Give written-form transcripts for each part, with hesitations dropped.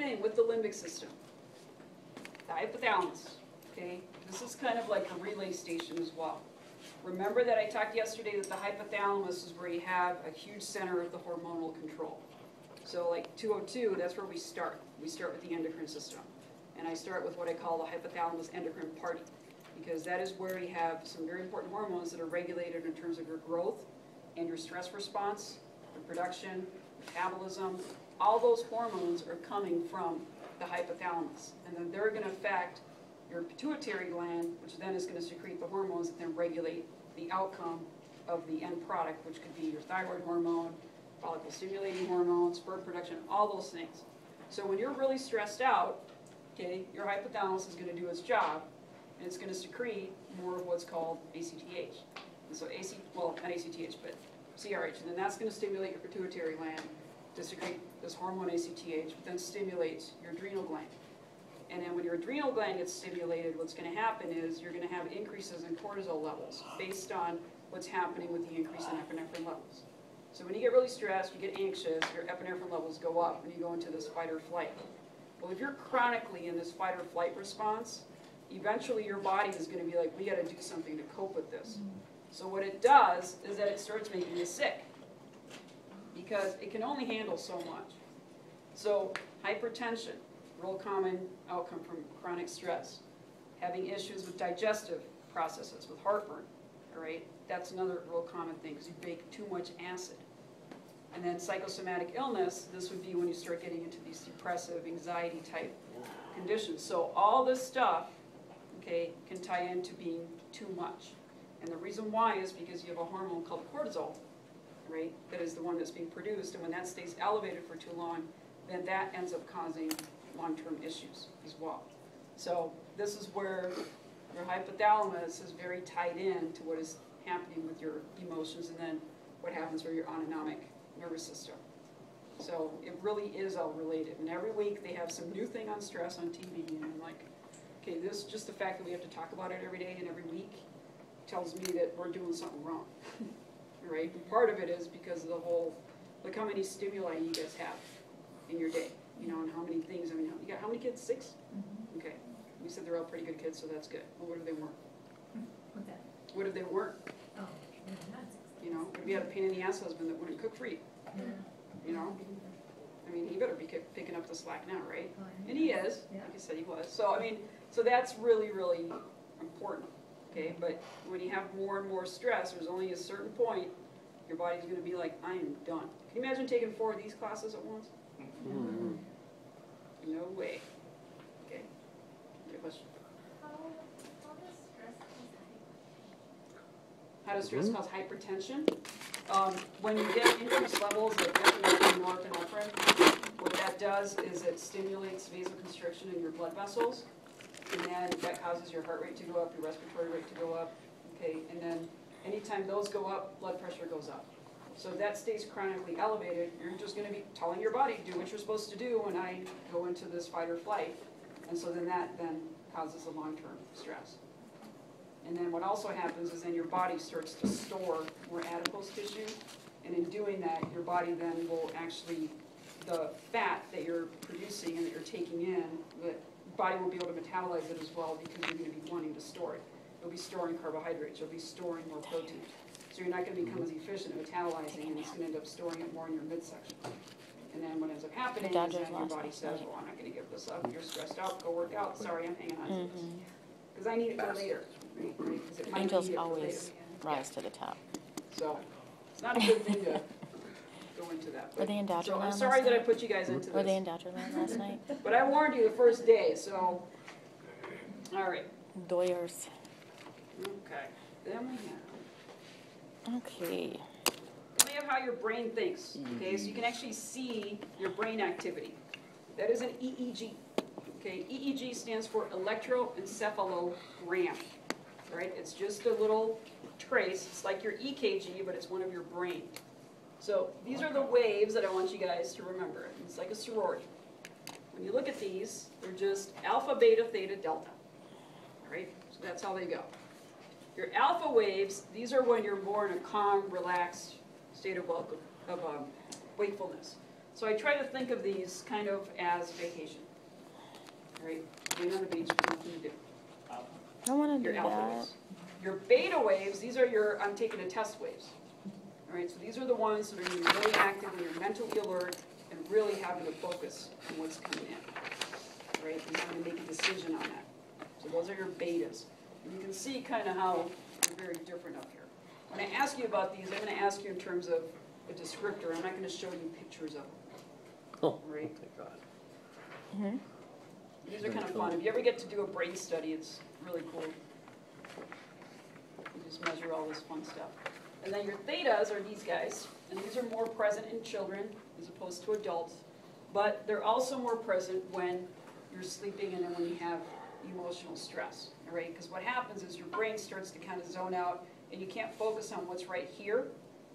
thing with the limbic system. The hypothalamus, okay? This is kind of like a relay station as well. Remember that I talked yesterday that the hypothalamus is where you have a huge center of the hormonal control. So like 202, that's where we start. We start with the endocrine system. And I start with what I call the hypothalamus endocrine party, because that is where you have some very important hormones that are regulated in terms of your growth and your stress response, your production, metabolism. All those hormones are coming from the hypothalamus. And then they're going to affect your pituitary gland, which then is going to secrete the hormones that then regulate the outcome of the end product, which could be your thyroid hormone, follicle stimulating hormone, sperm production, all those things. So when you're really stressed out, okay, your hypothalamus is going to do its job, and it's going to secrete more of what's called ACTH. And so not ACTH, but CRH, and then that's going to stimulate your pituitary gland to secrete this hormone ACTH, which then stimulates your adrenal gland. And then when your adrenal gland gets stimulated, what's going to happen is you're going to have increases in cortisol levels based on what's happening with the increase in epinephrine levels. So when you get really stressed, you get anxious, your epinephrine levels go up and you go into this fight or flight. Well, if you're chronically in this fight or flight response, eventually your body is going to be like, we got to do something to cope with this. So what it does is that it starts making you sick because it can only handle so much. So hypertension, real common outcome from chronic stress. Having issues with digestive processes, with heartburn, all right? That's another real common thing because you bake too much acid. And then psychosomatic illness, this would be when you start getting into these depressive, anxiety type conditions. So all this stuff, okay, can tie into being too much. And the reason why is because you have a hormone called cortisol, right, that is the one that's being produced, and when that stays elevated for too long, then that ends up causing long-term issues as well. So this is where your hypothalamus is very tied in to what is happening with your emotions and then what happens with your autonomic nervous system. So it really is all related. And every week they have some new thing on stress on TV, and I'm like, okay, this just the fact that we have to talk about it every day and every week tells me that we're doing something wrong, right? And part of it is because of the whole, look how many stimuli you guys have in your day, you know, and how many things. I mean, you got how many kids? 6? Mm-hmm. Okay. You said they're all pretty good kids, so that's good. Well, what if they weren't? What's that? What if they weren't? Oh, not 6. You know, what if you had a pain in the ass husband that wouldn't cook for you? Yeah. You know? I mean, he better be picking up the slack now, right? And he is, yeah. like I said, he was. So, I mean, so that's really, really important, okay? But when you have more and more stress, there's only a certain point your body's going to be like, I am done. Can you imagine taking 4 of these classes at once? Mm-hmm. No way. Okay. Good question. How does stress cause hypertension? When you get increased levels of epinephrine and norepinephrine, what that does is it stimulates vasoconstriction in your blood vessels, and then that causes your heart rate to go up, your respiratory rate to go up, okay? And then anytime those go up, blood pressure goes up. So if that stays chronically elevated, you're just going to be telling your body, do what you're supposed to do when I go into this fight or flight. And so then that then causes a long-term stress. And then what also happens is then your body starts to store more adipose tissue. And in doing that, your body then will actually, the fat that you're producing and that you're taking in, the body will be able to metabolize it as well because you're going to be wanting to store it. You'll be storing carbohydrates. You'll be storing more protein. So you're not going to become as efficient at metabolizing, and it's going to end up storing it more in your midsection. And then what ends up happening is then your body says, well, I'm not going to give this up. You're stressed out. Go work out. Sorry, I'm hanging on to this. Because I need it for later. Right? It might Angels need it for always later. rise to the top. So it's not a good thing to go into that. Were they in Dodgerland So I'm last sorry that I night? put you guys into Were this. they in Dodgerland last night? But I warned you the first day, so all right. Doyers. Okay. Then we have. Okay. Then we have how your brain thinks. Okay, so you can actually see your brain activity. That is an EEG. Okay, EEG stands for electroencephalogram. Right? It's just a little trace. It's like your EKG, but it's one of your brain. So these are the waves that I want you guys to remember. It's like a sorority. When you look at these, they're just alpha, beta, theta, delta. All right? So that's how they go. Your alpha waves, these are when you're more in a calm, relaxed state of wakefulness. So I try to think of these kind of as vacation, right? Being on the beach with nothing to do. I want to Your do alpha that. waves. Your beta waves, these are your, I'm taking a test waves. All right, so these are the ones that are going to be really active when you're mentally alert and really having to focus on what's coming in, right? And having to make a decision on that. So those are your betas. And you can see kind of how they're very different up here. When I ask you about these, I'm going to ask you in terms of a descriptor. I'm not going to show you pictures of them. Oh, Right. thank God. Mm-hmm. These are kind of fun. If you ever get to do a brain study, it's really cool. You just measure all this fun stuff. And then your thetas are these guys, and these are more present in children as opposed to adults, but they're also more present when you're sleeping and then when you have emotional stress, all right? Because what happens is your brain starts to kind of zone out, and you can't focus on what's right here,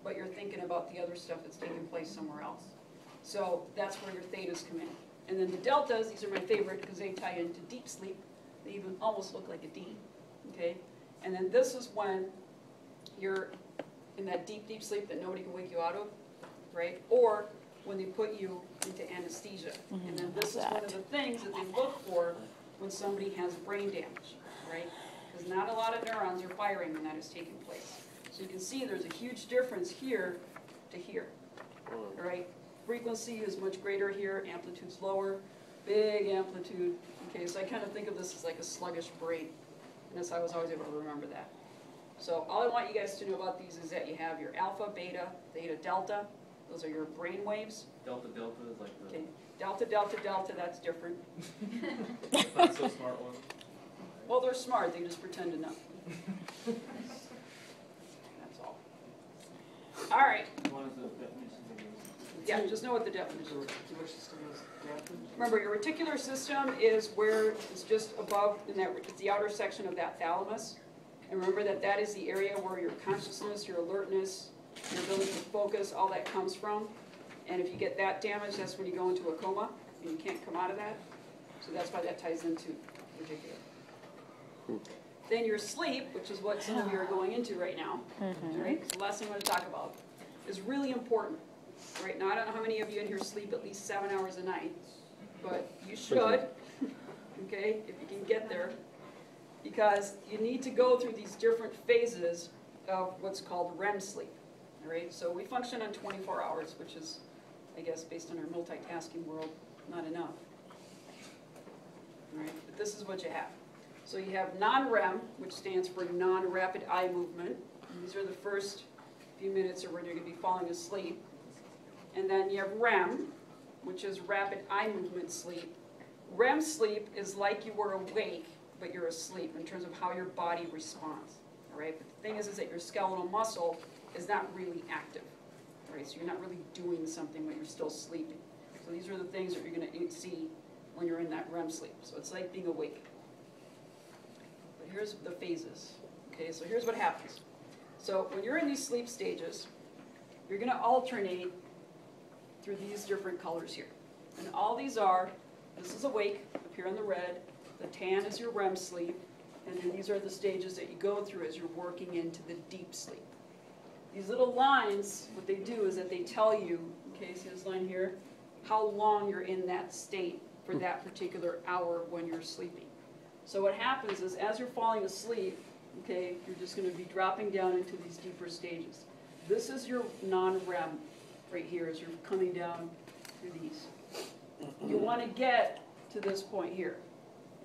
but you're thinking about the other stuff that's taking place somewhere else. So that's where your thetas come in. And then the deltas, these are my favorite because they tie into deep sleep. They even almost look like a D, okay? And then this is when you're in that deep, deep sleep that nobody can wake you out of, right? Or when they put you into anesthesia. And then this is one of the things that they look for when somebody has brain damage, right? Because not a lot of neurons are firing when that is taking place. So you can see there's a huge difference here to here, all right? Frequency is much greater here, amplitude's lower, big amplitude. Okay, so I kind of think of this as like a sluggish brain, and that's how I was always able to remember that. So all I want you guys to know about these is that you have your alpha, beta, theta, delta. Those are your brain waves. Delta is like the Okay, delta, delta, delta, that's different. not so smart one. Well, they're smart, they just pretend to know. That's all. All right, One is the definition of those. yeah, just know what the definition is. Reticular system is rapid. Remember, your reticular system is where it's just above, in that, it's the outer section of that thalamus. And remember that that is the area where your consciousness, your alertness, your ability to focus, all that comes from. And if you get that damage, that's when you go into a coma, and you can't come out of that. So that's why that ties into reticular. Then your sleep, which is what some of you are going into right now, all right? So the last thing I want to talk about is really important. Right now, I don't know how many of you in here sleep at least 7 hours a night, but you should, okay, if you can get there, because you need to go through these different phases of what's called REM sleep, all right? So we function on 24 hours, which is, I guess, based on our multitasking world, not enough, all right? But this is what you have. So you have non-REM, which stands for non-rapid eye movement. And these are the first few minutes or when you're going to be falling asleep. And then you have REM, which is rapid eye movement sleep. REM sleep is like you were awake, but you're asleep in terms of how your body responds. All right? But the thing is that your skeletal muscle is not really active. All right? So you're not really doing something when you're still sleeping. So these are the things that you're going to see when you're in that REM sleep. So it's like being awake. But here's the phases. Okay, so here's what happens. So when you're in these sleep stages, you're going to alternate through these different colors here. And all these are, this is awake, up here on the red, the tan is your REM sleep, and then these are the stages that you go through as you're working into the deep sleep. These little lines, what they do is that they tell you, okay, see this line here, how long you're in that state for that particular hour when you're sleeping. So what happens is as you're falling asleep, okay, you're just going to be dropping down into these deeper stages. This is your non-REM right here as you're coming down through these. You want to get to this point here.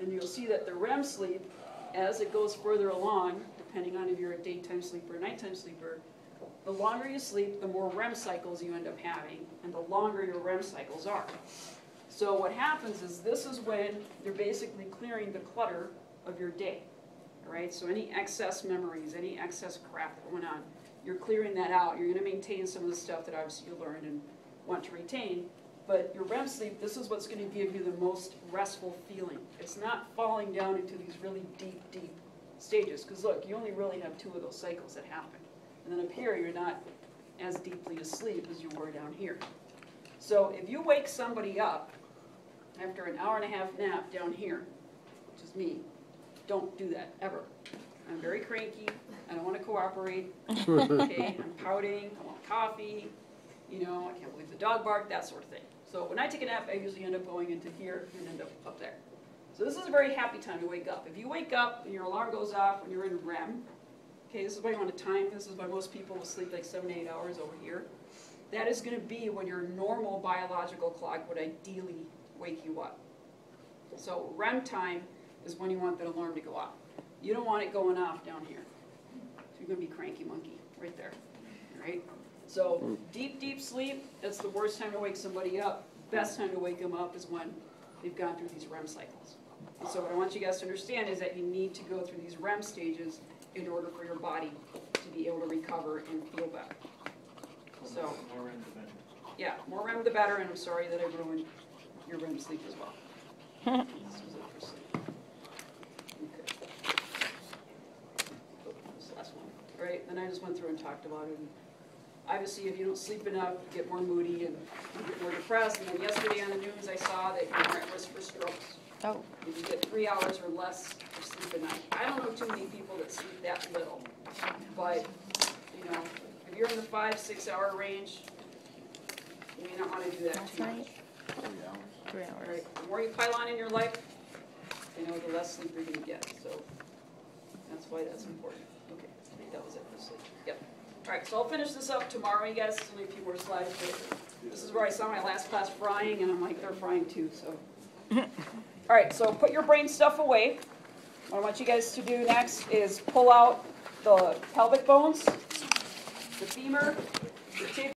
And you'll see that the REM sleep, as it goes further along, depending on if you're a daytime sleeper or nighttime sleeper, the longer you sleep, the more REM cycles you end up having, and the longer your REM cycles are. So what happens is this is when you're basically clearing the clutter of your day. All right, so any excess memories, any excess crap that went on, you're clearing that out. You're going to maintain some of the stuff that obviously you learned and want to retain. But your REM sleep, this is what's going to give you the most restful feeling. It's not falling down into these really deep, deep stages. Because look, you only really have 2 of those cycles that happen. And then up here, you're not as deeply asleep as you were down here. So if you wake somebody up after an hour-and-a-half nap down here, which is me, don't do that, ever. I'm very cranky. I don't want to cooperate. Okay, I'm pouting. I want coffee. you know, I can't believe the dog barked, that sort of thing. So when I take a nap, I usually end up going into here and end up there. So this is a very happy time to wake up. If you wake up and your alarm goes off when you're in REM, okay, this is why you want to time, this is why most people will sleep like 7 to 8 hours over here. That is going to be when your normal biological clock would ideally wake you up. So REM time is when you want that alarm to go off. You don't want it going off down here. So you're going to be cranky monkey right there, all right? So deep, deep sleep, that's the worst time to wake somebody up. Best time to wake them up is when they've gone through these REM cycles. And so what I want you guys to understand is that you need to go through these REM stages in order for your body to be able to recover and feel better. So, More REM the better. yeah, more REM the better, and I'm sorry that I ruined your REM sleep as well. This was it for sleep. Okay. Oh, this last one. All right, then I just went through and talked about it. And obviously, if you don't sleep enough, you get more moody and you get more depressed. And then yesterday on the news, I saw that you're at risk for strokes. Oh. If you get 3 hours or less of sleep a night. I don't know too many people that sleep that little, but, you know, if you're in the 5-6 hour range, you may not want to do that Last too much. night? 3 All hours. right, the more you pile on in your life, you know, the less sleep you're gonna get, so that's why that's important. Okay, I think that was it for sleep. Yep. All right, so I'll finish this up tomorrow, you guys. There's only a few more slides, but this is where I saw my last class frying, and I'm like, they're frying too, so. All right, so put your brain stuff away. What I want you guys to do next is pull out the pelvic bones, the femur, the tibia.